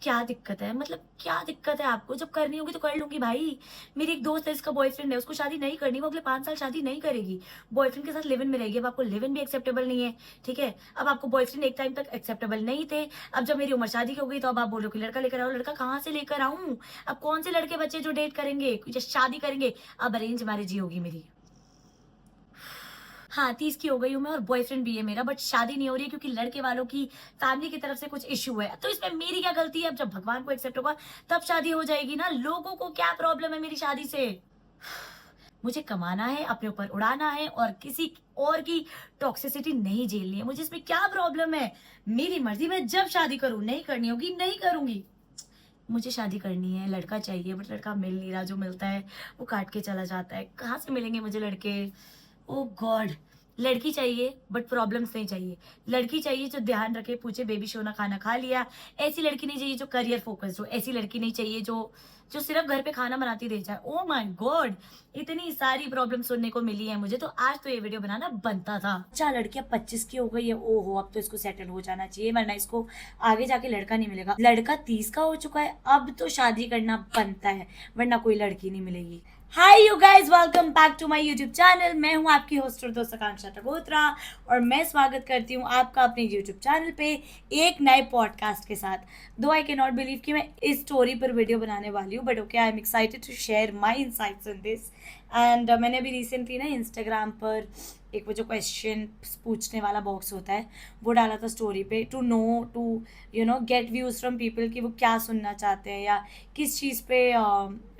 क्या दिक्कत है? मतलब क्या दिक्कत है आपको? जब करनी होगी तो कर लूँगी भाई। मेरी एक दोस्त है, इसका बॉयफ्रेंड है, उसको शादी नहीं करनी, वो अगले 5 साल शादी नहीं करेगी। बॉयफ्रेंड के साथ लिव इन में रहेगी। अब आपको लिव इन भी एक्सेप्टेबल नहीं है, ठीक है? अब आपको बॉयफ्रेंड एक टाइम तक एक्सेप्टेबल नहीं थे। अब जब मेरी उम्र शादी की हो गई तो अब आप बोल रहे हो कि लड़का लेकर आओ। लड़का कहाँ से लेकर आऊँ? अब कौन से लड़के बच्चे जो डेट करेंगे, जो शादी करेंगे? अब अरेंज मैरिज ही होगी मेरी। हाँ, 30 की हो गई हूँ मैं और बॉयफ्रेंड भी है मेरा, बट शादी नहीं हो रही है क्योंकि लड़के वालों की फैमिली की तरफ से कुछ इश्यू है। तो इसमें मेरी क्या गलती है? अब जब भगवान को एक्सेप्ट होगा तब शादी हो जाएगी ना। लोगों को क्या प्रॉब्लम है मेरी शादी से? मुझे कमाना है, अपने ऊपर उड़ाना है और किसी और की टॉक्सिसिटी नहीं झेलनी है। मुझे इसमें क्या प्रॉब्लम है? मेरी मर्जी, मैं जब शादी करूँ, नहीं करनी होगी नहीं करूँगी। मुझे शादी करनी है, लड़का चाहिए, बट लड़का मिल नहीं रहा। जो मिलता है वो काट के चला जाता है। कहाँ से मिलेंगे मुझे लड़के? ओह गॉड! लड़की चाहिए बट प्रॉब्लम्स नहीं चाहिए। लड़की चाहिए जो ध्यान रखे, पूछे बेबी सोना खाना खा लिया। ऐसी लड़की नहीं चाहिए जो करियर फोकस्ड हो। ऐसी लड़की नहीं चाहिए जो सिर्फ घर पे खाना बनाती रह जाए। Oh my God! इतनी सारी प्रॉब्लम सुनने को मिली है मुझे, तो आज तो ये वीडियो बनाना बनता था। अच्छा, लड़की अब 25 की हो गई है, ओहो अब तो इसको सेटल हो जाना चाहिए, वरना इसको आगे जाके लड़का नहीं मिलेगा। लड़का 30 का हो चुका है, अब तो शादी करना बनता है, वरना कोई लड़की नहीं मिलेगी। Hi you guys, welcome back to my YouTube channel. मैं हूं आपकी होस्ट और दोस्त आकांक्षा टगोत्रा और मैं स्वागत करती हूं आपका अपने यूट्यूब चैनल पे एक नए पॉडकास्ट के साथ। दो आई कैन नॉट बिलीव कि मैं इस स्टोरी पर वीडियो बनाने वाली हूँ, but okay, I am excited to share my insights in this. And मैंने अभी रिसेंटली ना इंस्टाग्राम पर एक वो जो क्वेश्चन पूछने वाला बॉक्स होता है वो डाला था स्टोरी पे, to know, to get views from people कि वो क्या सुनना चाहते हैं या किस चीज़ पे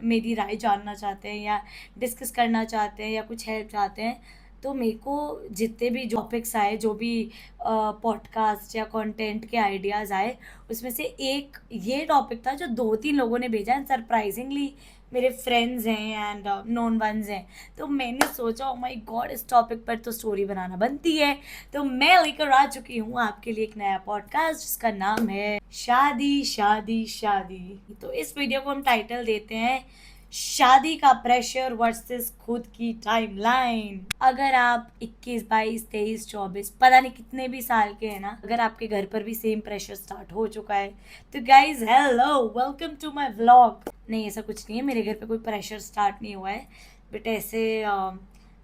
मेरी राय जानना चाहते हैं या डिस्कस करना चाहते हैं या कुछ हेल्प चाहते हैं। तो मेरे को जितने भी टॉपिक्स आए, जो भी पॉडकास्ट या कंटेंट के आइडियाज़ आए, उसमें से एक ये टॉपिक था जो 2-3 लोगों ने भेजा एंड सरप्राइजिंगली मेरे फ्रेंड्स हैं एंड नोन वंस हैं। तो मैंने सोचा ओ माय गॉड, इस टॉपिक पर तो स्टोरी बनाना बनती है। तो मैं लेकर आ चुकी हूँ आपके लिए एक नया पॉडकास्ट जिसका नाम है शादी शादी शादी। तो इस वीडियो को हम टाइटल देते हैं शादी का प्रेशर वर्सेस खुद की टाइमलाइन। अगर आप 21, 22, 23, 24 पता नहीं कितने भी साल के हैं ना, अगर आपके घर पर भी सेम प्रेशर स्टार्ट हो चुका है तो guys hello, welcome to my vlog. नहीं, ऐसा कुछ नहीं है, मेरे घर पे कोई प्रेशर स्टार्ट नहीं हुआ है। बट ऐसे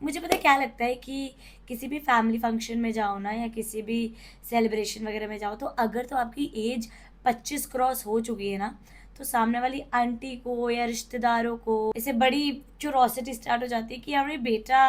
मुझे पता है क्या लगता है कि किसी भी फैमिली फंक्शन में जाओ ना या किसी भी सेलिब्रेशन वगैरह में जाओ, तो अगर तो आपकी एज 25 क्रॉस हो चुकी है ना, तो सामने वाली आंटी को या रिश्तेदारों को ऐसे बड़ी क्यूरोसिटी स्टार्ट हो जाती है कि अरे बेटा,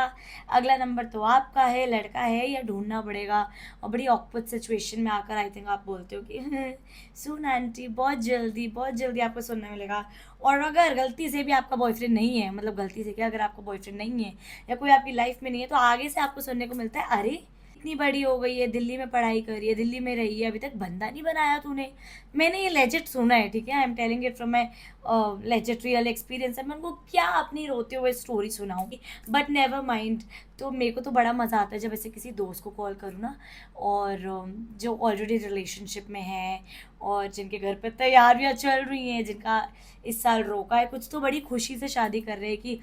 अगला नंबर तो आपका है, लड़का है या ढूंढना पड़ेगा। और बड़ी ऑकवर्ड सिचुएशन में आकर आई थिंक आप बोलते हो कि सुन आंटी, बहुत जल्दी आपको सुनने मिलेगा। और अगर गलती से भी आपका बॉयफ्रेंड नहीं है, मतलब गलती से क्या, अगर आपका बॉयफ्रेंड नहीं है या कोई आपकी लाइफ में नहीं है, तो आगे से आपको सुनने को मिलता है, अरे इतनी बड़ी हो गई है, दिल्ली में पढ़ाई कर रही है, दिल्ली में रही है, अभी तक बंदा नहीं बनाया तूने। मैंने ये लेजिट सुना है, ठीक है, I am telling it from my legit real experience है। मैं उनको क्या अपनी रोते हुए स्टोरी सुनाऊंगी, बट नेवर माइंड। तो मेरे को तो बड़ा मज़ा आता है जब ऐसे किसी दोस्त को कॉल करूँ ना, और जो ऑलरेडी रिलेशनशिप में है और जिनके घर पे तैयारियां चल रही हैं, जिनका इस साल रोका है कुछ, तो बड़ी खुशी से शादी कर रहे हैं कि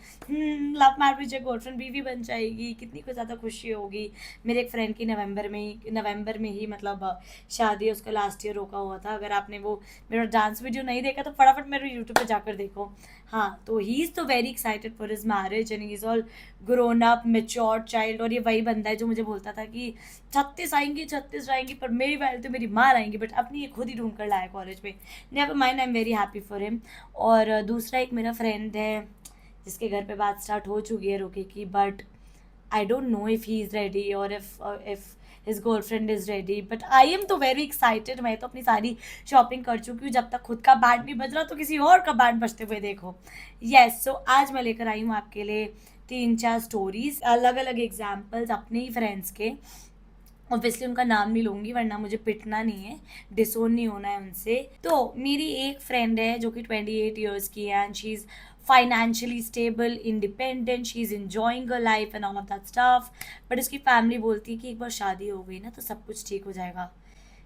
लव मैरिज है, गर्लफ्रेंड बीवी बन जाएगी, कितनी कुछ ज़्यादा खुशी होगी। मेरे एक फ्रेंड की नवंबर में ही मतलब शादी है, उसका लास्ट ईयर रोका हुआ था। अगर आपने वो मेरा डांस वीडियो नहीं देखा तो फटाफट मेरे यूट्यूब पे जाकर देखो। हाँ, तो ही इज़ तो very excited for his marriage and he is all grown up mature child. और ये वही बंदा है जो मुझे बोलता था कि 36 आएंगी पर मेरी वैल्यू तो मेरी माँ आएंगी, बट अपनी ये खुद ही ढूंढ कर लाया कॉलेज में। Never mind, I am very happy for him. और दूसरा एक मेरा फ्रेंड है जिसके घर पे बात स्टार्ट हो चुकी है रोके की, but I don't know if he is ready और if his girlfriend is ready, but I am तो वेरी एक्साइटेड। मैं तो अपनी सारी शॉपिंग कर चुकी हूँ, जब तक खुद का बैंड नहीं बज रहा तो किसी और का बैंड बजते हुए देखो। यस, सो आज मैं लेकर आई हूँ आपके लिए 3-4 स्टोरीज, अलग अलग एग्जाम्पल्स अपने ही फ्रेंड्स के। ऑब्वियसली उनका नाम नहीं लूँगी वरना मुझे पिटना नहीं है, डिसोन नहीं होना है उनसे। तो मेरी एक फ्रेंड है जो कि 28 ईयर्स की है and she is financially stable, independent, she is enjoying a life and all of that stuff. But उसकी फैमिली बोलती है कि एक बार शादी हो गई ना तो सब कुछ ठीक हो जाएगा।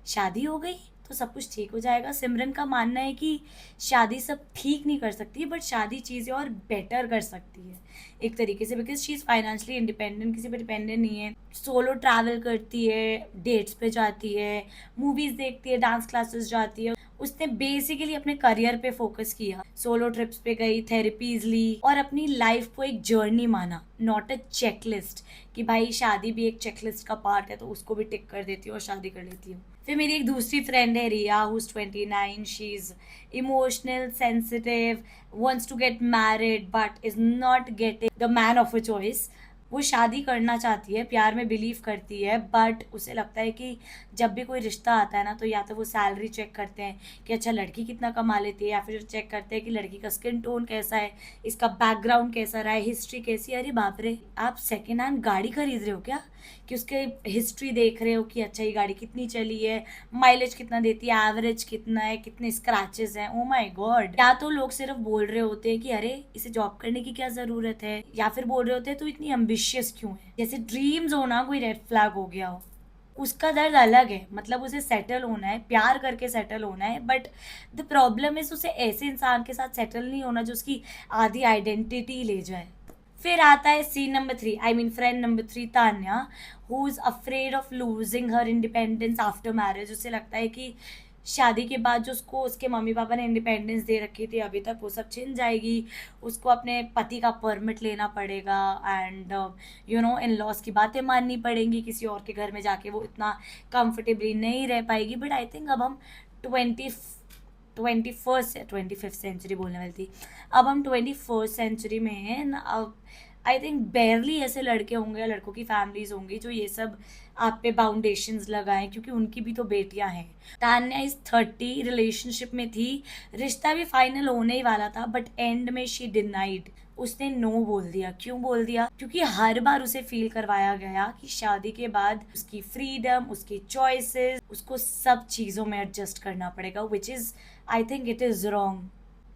शादी हो गई तो सब कुछ ठीक हो जाएगा। सिमरन का मानना है कि शादी सब ठीक नहीं कर सकती, बट शादी चीज़ें और बेटर कर सकती है एक तरीके से, because she is financially independent, किसी पर डिपेंडेंट नहीं है, सोलो ट्रैवल करती है, डेट्स पे जाती है, मूवीज़ देखती है, डांस क्लासेस जाती है। उसने बेसिकली अपने करियर पे फोकस किया, सोलो ट्रिप्स पे गई, थेरेपीज ली और अपनी लाइफ को एक जर्नी माना, नॉट अ चेकलिस्ट कि भाई शादी भी एक चेकलिस्ट का पार्ट है तो उसको भी टिक कर देती हूँ और शादी कर लेती हूँ। फिर मेरी एक दूसरी फ्रेंड है Riya, who is 29, she is emotional, sensitive, wants to get married but is not getting the man of her choice। वो शादी करना चाहती है, प्यार में बिलीव करती है, बट उसे लगता है कि जब भी कोई रिश्ता आता है ना, तो या तो वो सैलरी चेक करते हैं कि अच्छा लड़की कितना कमा लेती है, या फिर चेक करते हैं कि लड़की का स्किन टोन कैसा है, इसका बैकग्राउंड कैसा रहा है, हिस्ट्री कैसी है। अरे बाप रे, आप सेकेंड हैंड गाड़ी खरीद रहे हो क्या कि उसके हिस्ट्री देख रहे हो कि अच्छा ये गाड़ी कितनी चली है, माइलेज कितना देती है, एवरेज कितना है, कितने स्क्रैचेस हैं। Oh my God. या तो लोग सिर्फ बोल रहे होते हैं कि अरे इसे जॉब करने की क्या जरूरत है, या फिर बोल रहे होते हैं तो इतनी एम्बिशियस क्यों है, जैसे ड्रीम्स हो ना कोई रेड फ्लैग हो गया हो। उसका दर्द अलग है, मतलब उसे सेटल होना है, प्यार करके सेटल होना है, बट द प्रॉब्लम इज उसे ऐसे इंसान के साथ सेटल नहीं होना जो उसकी आधी आइडेंटिटी ले जाए। फिर आता है scene number 3, I mean friend number 3, Tanya, who is afraid of losing her independence after marriage. उसे लगता है कि शादी के बाद जो उसको उसके मम्मी पापा ने इंडिपेंडेंस दे रखी थी अभी तक, वो सब छिन जाएगी, उसको अपने पति का परमिट लेना पड़ेगा, and you know in laws की बातें माननी पड़ेंगी, किसी और के घर में जाके वो इतना कंफर्टेबली नहीं रह पाएगी। बट आई थिंक अब हम 25th सेंचुरी बोलने वाली थी, अब हम 21st सेंचुरी में हैं ना। अब आई थिंक बेयरली ऐसे लड़के होंगे या लड़कों की फैमिलीज होंगी जो ये सब आप पे बाउंडेशंस लगाएं, क्योंकि उनकी भी तो बेटियां हैं। तान्या इस 30 रिलेशनशिप में थी, रिश्ता भी फाइनल होने ही वाला था, बट एंड में शी डिनाइड, उसने नो बोल दिया। क्यों बोल दिया? क्योंकि हर बार उसे फील करवाया गया कि शादी के बाद उसकी फ्रीडम, उसकी चॉइसेस, उसको सब चीज़ों में एडजस्ट करना पड़ेगा, which is I think it is wrong.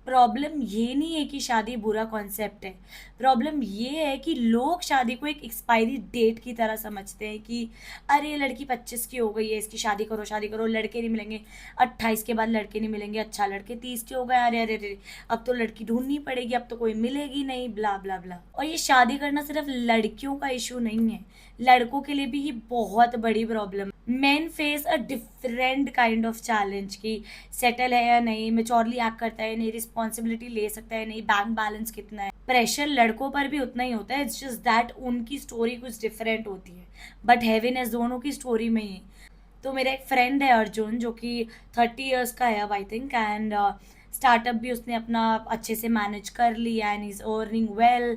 Problem ये नहीं है कि शादी बुरा कॉन्सेप्ट है, प्रॉब्लम ये है कि लोग शादी को एक एक्सपायरी डेट की तरह समझते हैं कि अरे लड़की 25 की हो गई है, इसकी शादी करो, लड़के नहीं मिलेंगे, 28 के बाद लड़के नहीं मिलेंगे, अच्छा लड़के 30 के हो गए, अरे अरे अरे अब तो लड़की ढूंढनी पड़ेगी, अब तो कोई मिलेगी नहीं, ब्ला ब्ला ब्ला। और ये शादी करना सिर्फ लड़कियों का इशू नहीं है, लड़कों के लिए भी ये बहुत बड़ी problem. Main face a different kind of challenge कि सेटल है या नहीं, मेच्योरली एक्ट करता है नहीं, रिस्पॉन्सिबिलिटी ले सकता है नहीं, बैंक बैलेंस कितना है। प्रेशर लड़कों पर भी उतना ही होता है, इट्स जस्ट दैट उनकी स्टोरी कुछ डिफरेंट होती है, बट हैवीनेस दोनों की स्टोरी में ही। तो मेरा एक फ्रेंड है अर्जुन, जो कि 30 ईयर्स का है अब आई थिंक, एंड स्टार्टअप भी उसने अपना अच्छे से मैनेज कर लिया and is earning well.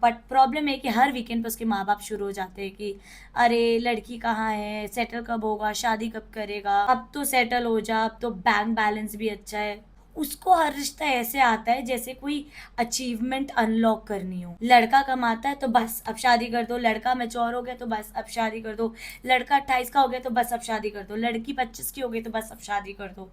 But problem है कि हर वीकेंड पर उसके माँ बाप शुरू हो जाते हैं कि अरे लड़की कहाँ है, सेटल कब होगा, शादी कब करेगा, अब तो सेटल हो जा, अब तो बैंक बैलेंस भी अच्छा है। उसको हर रिश्ता ऐसे आता है जैसे कोई अचीवमेंट अनलॉक करनी हो। लड़का कमाता है तो बस अब शादी कर दो, लड़का मैच्योर हो गया तो बस अब शादी कर दो, लड़का 28 का हो गया तो बस अब शादी कर दो, लड़की 25 की हो गई तो बस अब शादी कर दो।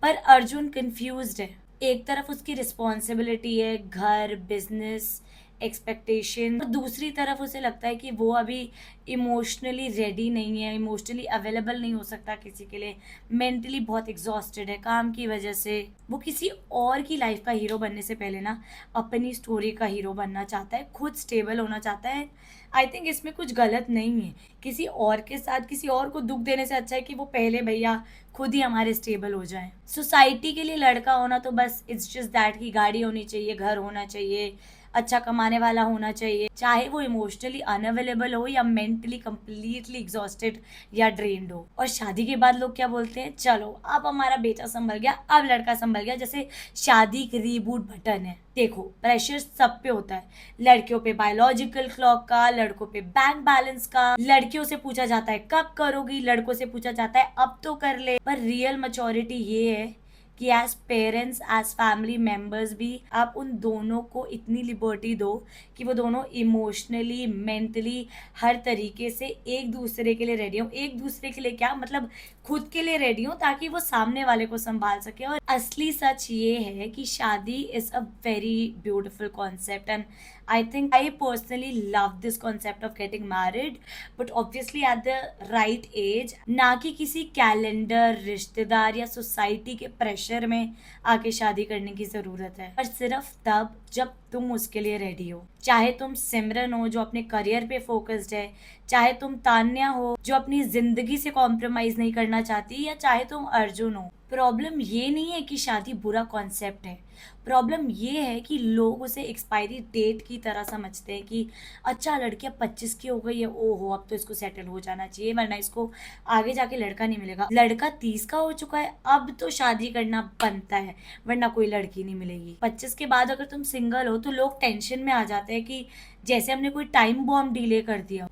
पर अर्जुन कंफ्यूज्ड है। एक तरफ उसकी रिस्पॉन्सिबिलिटी है, घर, बिजनेस, एक्सपेक्टेशन, और दूसरी तरफ उसे लगता है कि वो अभी इमोशनली रेडी नहीं है, इमोशनली अवेलेबल नहीं हो सकता किसी के लिए, मेंटली बहुत एग्जॉस्टेड है काम की वजह से। वो किसी और की लाइफ का हीरो बनने से पहले ना अपनी स्टोरी का हीरो बनना चाहता है, खुद स्टेबल होना चाहता है। आई थिंक इसमें कुछ गलत नहीं है, किसी और के साथ किसी और को दुख देने से अच्छा है कि वो पहले भैया खुद ही हमारे स्टेबल हो जाए। सोसाइटी के लिए लड़का होना तो बस इट्स जस्ट दैट कि गाड़ी होनी चाहिए, घर होना चाहिए, अच्छा कमाने वाला होना चाहिए, चाहे वो इमोशनली अनअवेलेबल हो या मेंटली कंप्लीटली एग्जॉस्टेड या ड्रेन्ड हो। और शादी के बाद लोग क्या बोलते हैं, चलो अब हमारा बेटा संभल गया, अब लड़का संभल गया, जैसे शादी एक रीबूट बटन है। देखो प्रेशर सब पे होता है, लड़कियों पे बायोलॉजिकल क्लॉक का, लड़कों पे बैंक बैलेंस का, लड़कियों से पूछा जाता है कब करोगी, लड़कों से पूछा जाता है अब तो कर ले। पर रियल मैच्योरिटी ये है कि as parents, as family members भी आप उन दोनों को इतनी लिबर्टी दो कि वो दोनों इमोशनली, मेंटली, हर तरीके से एक दूसरे के लिए रेडी हो। एक दूसरे के लिए क्या मतलब, खुद के लिए रेडी हो, ताकि वो सामने वाले को संभाल सके। और असली सच ये है कि शादी is a very beautiful concept and I think I personally love this concept of getting married, but obviously at the right age, ना कि किसी कैलेंडर, रिश्तेदार या सोसाइटी के प्रेशर में आके शादी करने की जरूरत है, पर सिर्फ तब जब तुम उसके लिए रेडी हो। चाहे तुम सिमरन हो जो अपने करियर पे फोकस्ड है, चाहे तुम तान्या हो जो अपनी जिंदगी से कॉम्प्रोमाइज नहीं करना चाहती, या चाहे तुम अर्जुन हो। प्रॉब्लम ये नहीं है कि शादी बुरा कॉन्सेप्ट है, प्रॉब्लम ये है कि लोग उसे एक्सपायरी डेट की तरह समझते हैं कि अच्छा लड़की अब 25 की हो गई है, ओहो अब तो इसको सेटल हो जाना चाहिए वरना इसको आगे जाके लड़का नहीं मिलेगा। लड़का 30 का हो चुका है, अब तो शादी करना बनता है वरना कोई लड़की नहीं मिलेगी। 25 के बाद अगर तुम सिंगल हो तो लोग टेंशन में आ जाते हैं कि जैसे हमने कोई टाइम बॉम्ब डिले कर दिया।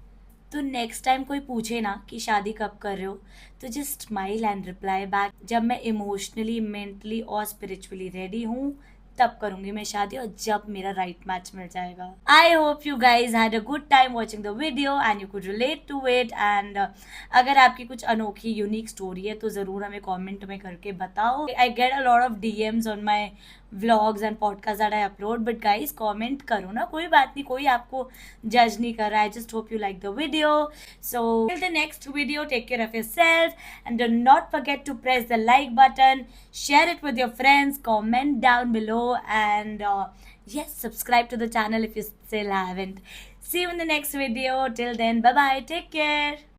तो नेक्स्ट टाइम कोई पूछे ना कि शादी कब कर रहे हो, तो just smile and reply back, जब मैं इमोशनली, मेंटली और स्पिरिचुअली रेडी हूँ तब करूंगी मैं शादी, और जब मेरा राइट मैच मिल जाएगा। I hope you guys had a good time watching the video and you could relate to it. And अगर आपकी कुछ अनोखी यूनिक स्टोरी है तो ज़रूर हमें कॉमेंट में करके बताओ। I get a lot of DMs on my vlogs and podcast that I upload, but guys comment करो ना, कोई बात नहीं, कोई आपको जज नहीं कर रहा है। Just hope you like the video. So till the next video, take care of yourself and do not forget to press the like button, share it with your friends, comment down below, and yes, subscribe to the channel if you still haven't. See you in the next video. Till then, bye bye, take care.